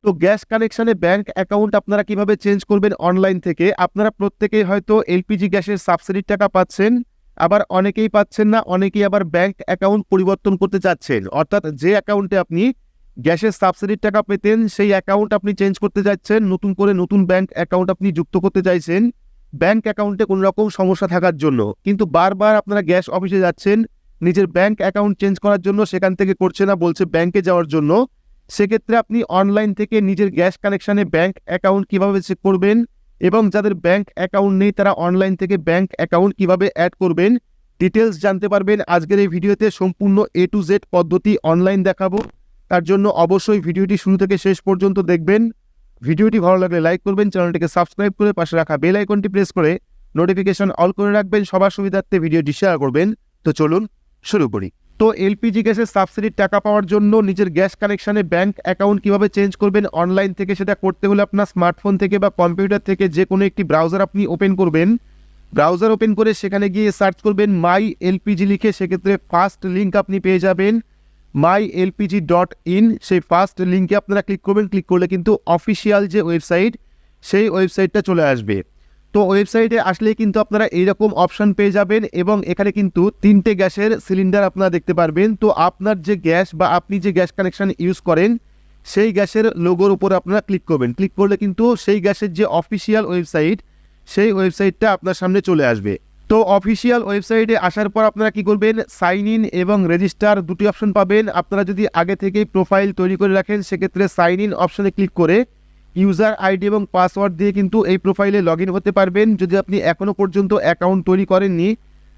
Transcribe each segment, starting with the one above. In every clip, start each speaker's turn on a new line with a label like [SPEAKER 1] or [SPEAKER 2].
[SPEAKER 1] তো gas কানেকশনে bank account আপনারা কিভাবে চেঞ্জ করবেন অনলাইন থেকে? আপনারা প্রত্যেকেই হয়তো এলপিজি গ্যাসের সাবসিডির টাকা পাচ্ছেন, আবার অনেকেই পাচ্ছেন না, অনেকেই আবার ব্যাংক অ্যাকাউন্ট পরিবর্তন করতে চাচ্ছেন। অর্থাৎ যে অ্যাকাউন্টে আপনি গ্যাসের সাবসিডির টাকা পেতেন সেই অ্যাকাউন্ট আপনি চেঞ্জ করতে যাচ্ছেন, নতুন করে নতুন ব্যাংক অ্যাকাউন্ট আপনি যুক্ত করতে চাইছেন ব্যাংক অ্যাকাউন্টে কোনো রকম সমস্যা থাকার জন্য। কিন্তু বারবার আপনারা গ্যাস অফিসে যাচ্ছেন নিজের ব্যাংক অ্যাকাউন্ট চেঞ্জ করার জন্য, সেখান থেকে করছে না, বলছে ব্যাংকে যাওয়ার জন্য। সেক্ষেত্রে আপনি অনলাইন থেকে নিজের গ্যাস কানেকশানে ব্যাংক অ্যাকাউন্ট কীভাবে চেক করবেন এবং যাদের ব্যাংক অ্যাকাউন্ট নেই তারা অনলাইন থেকে ব্যাংক অ্যাকাউন্ট কীভাবে অ্যাড করবেন ডিটেলস জানতে পারবেন আজকের এই ভিডিওতে। সম্পূর্ণ A to Z পদ্ধতি অনলাইন দেখাবো, তার জন্য অবশ্যই ভিডিওটি শুরু থেকে শেষ পর্যন্ত দেখবেন। ভিডিওটি ভালো লাগলে লাইক করবেন, চ্যানেলটিকে সাবস্ক্রাইব করে পাশে রাখা বেল আইকনটি প্রেস করে নোটিফিকেশন অল করে রাখবেন, সবার সুবিধার্থে ভিডিওটি শেয়ার করবেন। তো চলুন শুরু করি। তো এলপিজি গ্যাসের সাবসিডির টাকা পাওয়ার জন্য নিজের গ্যাস কানেকশানে ব্যাংক অ্যাকাউন্ট কিভাবে চেঞ্জ করবেন অনলাইন থেকে, সেটা করতে হলে আপনার স্মার্টফোন থেকে বা কম্পিউটার থেকে যে কোনো একটি ব্রাউজার আপনি ওপেন করবেন। ব্রাউজার ওপেন করে সেখানে গিয়ে সার্চ করবেন মাই এলপিজি লিখে, সেক্ষেত্রে ফার্স্ট লিঙ্ক আপনি পেয়ে যাবেন mylpg.in। সেই ফার্স্ট লিঙ্কে আপনারা ক্লিক করবেন। ক্লিক করলে কিন্তু অফিসিয়াল যে ওয়েবসাইট সেই ওয়েবসাইটটা চলে আসবে। তো ওয়েবসাইটে আসলে কিন্তু আপনারা এইরকম অপশন পেয়ে যাবেন এবং এখানে কিন্তু 3টে গ্যাসের সিলিন্ডার আপনারা দেখতে পারবেন। তো আপনার যে গ্যাস বা আপনি যে গ্যাস কানেকশন ইউজ করেন সেই গ্যাসের লোগোর উপর আপনারা ক্লিক করবেন। ক্লিক করলে কিন্তু সেই গ্যাসের যে অফিসিয়াল ওয়েবসাইট সেই ওয়েবসাইটটা আপনার সামনে চলে আসবে। তো অফিসিয়াল ওয়েবসাইটে আসার পর আপনারা কি করবেন, সাইন ইন এবং রেজিস্টার দুটি অপশন পাবেন। আপনারা যদি আগে থেকেই প্রোফাইল তৈরি করে রাখেন সেক্ষেত্রে সাইন ইন অপশনে ক্লিক করে ইউজার আইডি এবং পাসওয়ার্ড দিয়ে কিন্তু এই প্রোফাইলে লগ ইন হতে পারবেন। যদি আপনি এখনও পর্যন্ত অ্যাকাউন্ট তৈরি করেননি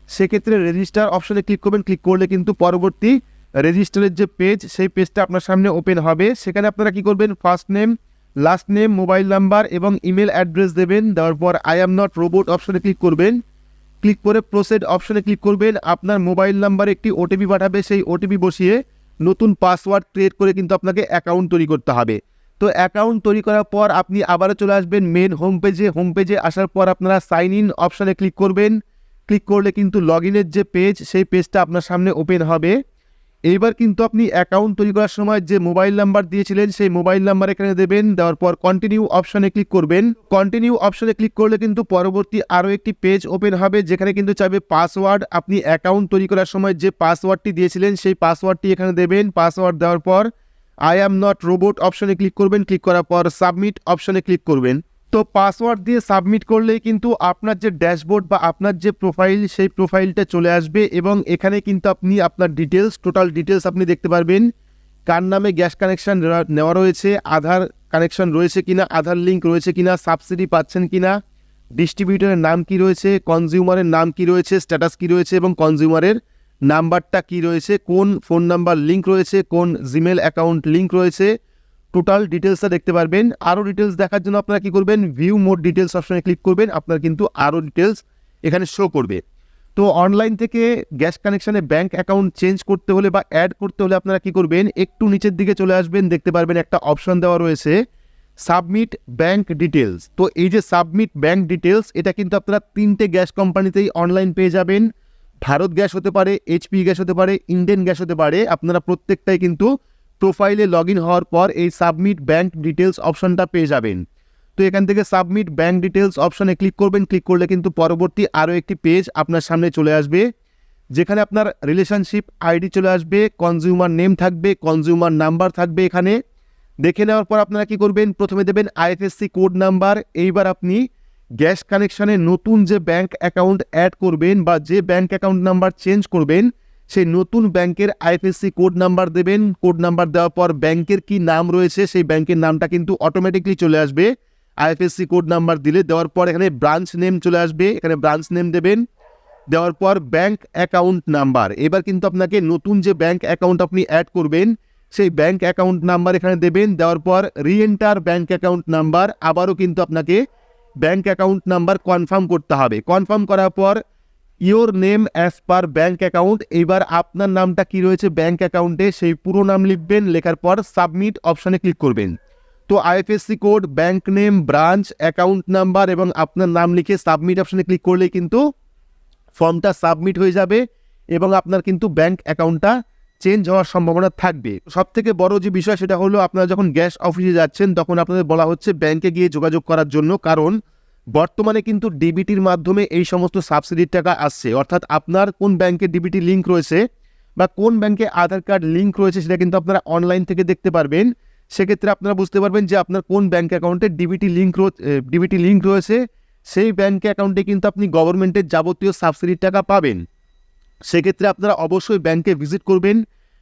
[SPEAKER 1] সেক্ষেত্রে রেজিস্টার অপশনে ক্লিক করবেন। ক্লিক করলে কিন্তু পরবর্তী রেজিস্টারের যে পেজ সেই পেজটা আপনার সামনে ওপেন হবে। সেখানে আপনারা কি করবেন, first name, last name, mobile number এবং ইমেল অ্যাড্রেস দেবেন। দেওয়ার পর আই অ্যাম নট রোবট অপশনে ক্লিক করবেন। ক্লিক করে প্রসেড অপশনে ক্লিক করবেন। আপনার মোবাইল নাম্বারে একটি ওটিপি পাঠাবে, সেই ওটিপি বসিয়ে নতুন পাসওয়ার্ড ক্রিয়েট করে কিন্তু আপনাকে অ্যাকাউন্ট তৈরি করতে হবে। তো অ্যাকাউন্ট তৈরি করার পর আপনি আবারও চলে আসবেন মেন হোম পেজে। হোম পেজে আসার পর আপনারা সাইন ইন অপশানে ক্লিক করবেন। ক্লিক করলে কিন্তু লগ ইনের যে পেজ সেই পেজটা আপনার সামনে ওপেন হবে। এইবার কিন্তু আপনি অ্যাকাউন্ট তৈরি করার সময় যে মোবাইল নাম্বার দিয়েছিলেন সেই মোবাইল নাম্বার এখানে দেবেন। দেওয়ার পর কন্টিনিউ অপশানে ক্লিক করবেন। কন্টিনিউ অপশানে ক্লিক করলে কিন্তু পরবর্তী আরও একটি পেজ ওপেন হবে যেখানে কিন্তু চাইবে পাসওয়ার্ড। আপনি অ্যাকাউন্ট তৈরি করার সময় যে পাসওয়ার্ডটি দিয়েছিলেন সেই পাসওয়ার্ডটি এখানে দেবেন। পাসওয়ার্ড দেওয়ার পর আই অ্যাম নট রোবট অপশনে ক্লিক করবেন। ক্লিক করার পর সাবমিট অপশনে ক্লিক করবেন। তো পাসওয়ার্ড দিয়ে সাবমিট করলেই কিন্তু আপনার যে ড্যাশবোর্ড বা আপনার যে প্রোফাইল সেই প্রোফাইলটা চলে আসবে এবং এখানে কিন্তু আপনি আপনার ডিটেলস, টোটাল ডিটেলস আপনি দেখতে পারবেন। কার নামে গ্যাস কানেকশন নেওয়া রয়েছে, আধার কানেকশন রয়েছে কিনা, আধার লিঙ্ক রয়েছে কিনা, সাবসিডি পাচ্ছেন কিনা, ডিস্ট্রিবিউটরের নাম কি রয়েছে, কনজিউমারের নাম কি রয়েছে, স্ট্যাটাস কি রয়েছে এবং কনজিউমারের নাম্বারটা কি রয়েছে, কোন ফোন নাম্বার লিঙ্ক রয়েছে, কোন জিমেল অ্যাকাউন্ট লিঙ্ক রয়েছে, টোটাল ডিটেলসটা দেখতে পারবেন। আরও ডিটেলস দেখার জন্য আপনারা কি করবেন, ভিউ মোর ডিটেলস অপশনে ক্লিক করবেন। আপনার কিন্তু আরও ডিটেলস এখানে শো করবে। তো অনলাইন থেকে গ্যাস কানেকশানে ব্যাংক অ্যাকাউন্ট চেঞ্জ করতে হলে বা অ্যাড করতে হলে আপনারা কি করবেন, একটু নিচের দিকে চলে আসবেন, দেখতে পারবেন একটা অপশন দেওয়া রয়েছে সাবমিট ব্যাংক ডিটেলস। তো এই যে সাবমিট ব্যাংক ডিটেলস এটা কিন্তু আপনারা 3টে গ্যাস কোম্পানিতেই অনলাইন পেয়ে যাবেন। ভারত গ্যাস হতে পারে, এইচপি গ্যাস হতে পারে, ইন্ডিয়ান গ্যাস হতে পারে। আপনারা প্রত্যেকটাই কিন্তু প্রোফাইলে লগ ইন হওয়ার পর এই সাবমিট ব্যাংক ডিটেলস অপশনটা পেয়ে যাবেন। তো এখান থেকে সাবমিট ব্যাংক ডিটেলস অপশনে ক্লিক করবেন। ক্লিক করলে কিন্তু পরবর্তী আরও একটি পেজ আপনার সামনে চলে আসবে যেখানে আপনার রিলেশনশিপ আইডি চলে আসবে, কনজিউমার নেম থাকবে, কনজিউমার নাম্বার থাকবে। এখানে দেখে নেওয়ার পর আপনারা কি করবেন, প্রথমে দেবেন আইএফএসসি কোড নাম্বার। এইবার আপনি গ্যাস কানেকশানে নতুন যে ব্যাংক অ্যাকাউন্ট অ্যাড করবেন বা যে ব্যাংক অ্যাকাউন্ট নাম্বার চেঞ্জ করবেন সেই নতুন ব্যাংকের আইএফএসসি কোড নাম্বার দেবেন। কোড নাম্বার দেওয়ার পর ব্যাংকের কি নাম রয়েছে সেই ব্যাংকের নামটা কিন্তু অটোমেটিকলি চলে আসবে আইএফএসসি কোড নাম্বার দিলে। দেওয়ার পর এখানে ব্রাঞ্চ নেম চলে আসবে, এখানে ব্রাঞ্চ নেম দেবেন। দেওয়ার পর ব্যাংক অ্যাকাউন্ট নাম্বার, এবার কিন্তু আপনাকে নতুন যে ব্যাংক অ্যাকাউন্ট আপনি অ্যাড করবেন সেই ব্যাংক অ্যাকাউন্ট নাম্বার এখানে দেবেন। দেওয়ার পর রিএন্টার ব্যাংক অ্যাকাউন্ট নাম্বার, আবারও কিন্তু আপনাকে ব্যাংক অ্যাকাউন্ট নাম্বার কনফার্ম করতে হবে। কনফার্ম করার পর your name as per bank account, এইবার আপনার নামটা কি রয়েছে ব্যাংক অ্যাকাউন্টে সেই পুরো নাম লিখবেন। লেখার পর সাবমিট অপশানে ক্লিক করবেন। তো IFSC code, bank name, branch, account number এবং আপনার নাম লিখে সাবমিট অপশানে ক্লিক করলেই কিন্তু ফর্মটা সাবমিট হয়ে যাবে এবং আপনার কিন্তু ব্যাংক অ্যাকাউন্টটা চেঞ্জ হওয়ার সম্ভাবনা থাকবে। সব থেকে বড় যে বিষয় সেটা হলো আপনারা যখন গ্যাস অফিসে যাচ্ছেন তখন আপনাদের বলা হচ্ছে ব্যাংকে গিয়ে যোগাযোগ করার জন্য, কারণ বর্তমানে কিন্তু ডিবিটির মাধ্যমে এই সমস্ত সাবসিডির টাকা আসছে। অর্থাৎ আপনার কোন ব্যাংকে ডিবিটি লিঙ্ক রয়েছে বা কোন ব্যাংকে আধার কার্ড লিঙ্ক রয়েছে সেটা কিন্তু আপনারা অনলাইন থেকে দেখতে পারবেন। সেক্ষেত্রে আপনারা বুঝতে পারবেন যে আপনার কোন ব্যাংক অ্যাকাউন্টে ডিবিটি লিঙ্ক রয়েছে, সেই ব্যাংক অ্যাকাউন্টে কিন্তু আপনি গভর্নমেন্টের যাবতীয় সাবসিডির টাকা পাবেন। সেক্ষেত্রে আপনারা অবশ্যই ব্যাংকে ভিজিট করবেন।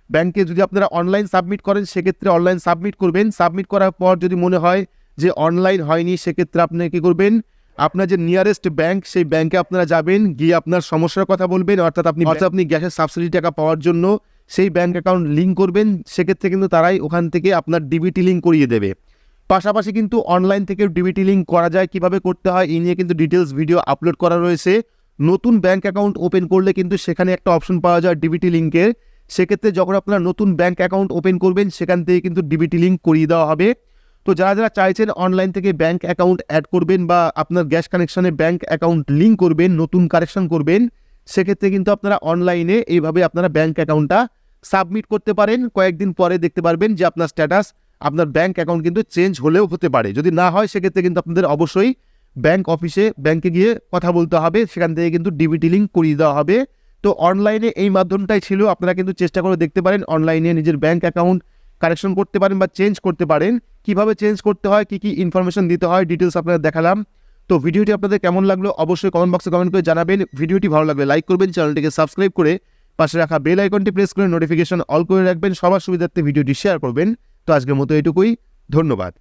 [SPEAKER 1] ব্যাংকে যদি আপনারা অনলাইন সাবমিট করেন সেক্ষেত্রে অনলাইন সাবমিট করবেন। সাবমিট করার পর যদি মনে হয় যে অনলাইন হয়নি, সেক্ষেত্রে আপনি কী করবেন, আপনার যে নিয়ারেস্ট ব্যাংক সেই ব্যাংকে আপনারা যাবেন, গিয়ে আপনার সমস্যার কথা বলবেন। অর্থাৎ আপনি গ্যাসের সাবসিডি টাকা পাওয়ার জন্য সেই ব্যাংক অ্যাকাউন্ট লিঙ্ক করবেন। সেক্ষেত্রে কিন্তু তারাই ওখান থেকে আপনার ডিবিটি লিঙ্ক করিয়ে দেবে। পাশাপাশি কিন্তু অনলাইন থেকেও ডিবিটি লিঙ্ক করা যায়, কিভাবে করতে হয় এই নিয়ে কিন্তু ডিটেলস ভিডিও আপলোড করা রয়েছে। নতুন ব্যাংক অ্যাকাউন্ট ওপেন করলে কিন্তু সেখানে একটা অপশন পাওয়া যায় ডিবিটি লিঙ্কের। সেক্ষেত্রে যখন আপনারা নতুন ব্যাংক অ্যাকাউন্ট ওপেন করবেন সেখান থেকে কিন্তু ডিবিটি লিঙ্ক করিয়ে দেওয়া হবে। তো যারা যারা চাইছেন অনলাইন থেকে ব্যাংক অ্যাকাউন্ট অ্যাড করবেন বা আপনার গ্যাস কানেকশনে ব্যাংক অ্যাকাউন্ট লিঙ্ক করবেন, নতুন কানেকশন করবেন, সেক্ষেত্রে কিন্তু আপনারা অনলাইনে এইভাবে আপনারা ব্যাংক অ্যাকাউন্টটা সাবমিট করতে পারেন। কয়েকদিন পরে দেখতে পারবেন যে আপনার স্ট্যাটাস, আপনার ব্যাংক অ্যাকাউন্ট কিন্তু চেঞ্জ হলেও হতে পারে। যদি না হয় সেক্ষেত্রে কিন্তু আপনাদের অবশ্যই ব্যাংকে গিয়ে কথা বলতে হবে, সেখান থেকে কিন্তু ডিবিটি লিঙ্ক করিয়ে দেওয়া হবে। তো অনলাইনে এই মাধ্যমটাই ছিল, আপনারা কিন্তু চেষ্টা করে দেখতে পারেন অনলাইনে নিজের ব্যাংক অ্যাকাউন্ট কারেকশন করতে পারেন বা চেঞ্জ করতে পারেন। কিভাবে চেঞ্জ করতে হয়, কি কি ইনফরমেশন দিতে হয়, ডিটেলস আপনাদের দেখালাম। তো ভিডিওটি আপনাদের কেমন লাগলো অবশ্যই কমেন্ট বক্সে কমেন্ট করে জানাবেন। ভিডিওটি ভালো লাগলে লাইক করবেন, চ্যানেলটিকে সাবস্ক্রাইব করে পাশে রাখা বেল আইকনটি প্রেস করে নোটিফিকেশন অল করে রাখবেন। সবার সুবিধার্থে ভিডিওটি শেয়ার করবেন। তো আজকের মতো এটুকুই, ধন্যবাদ।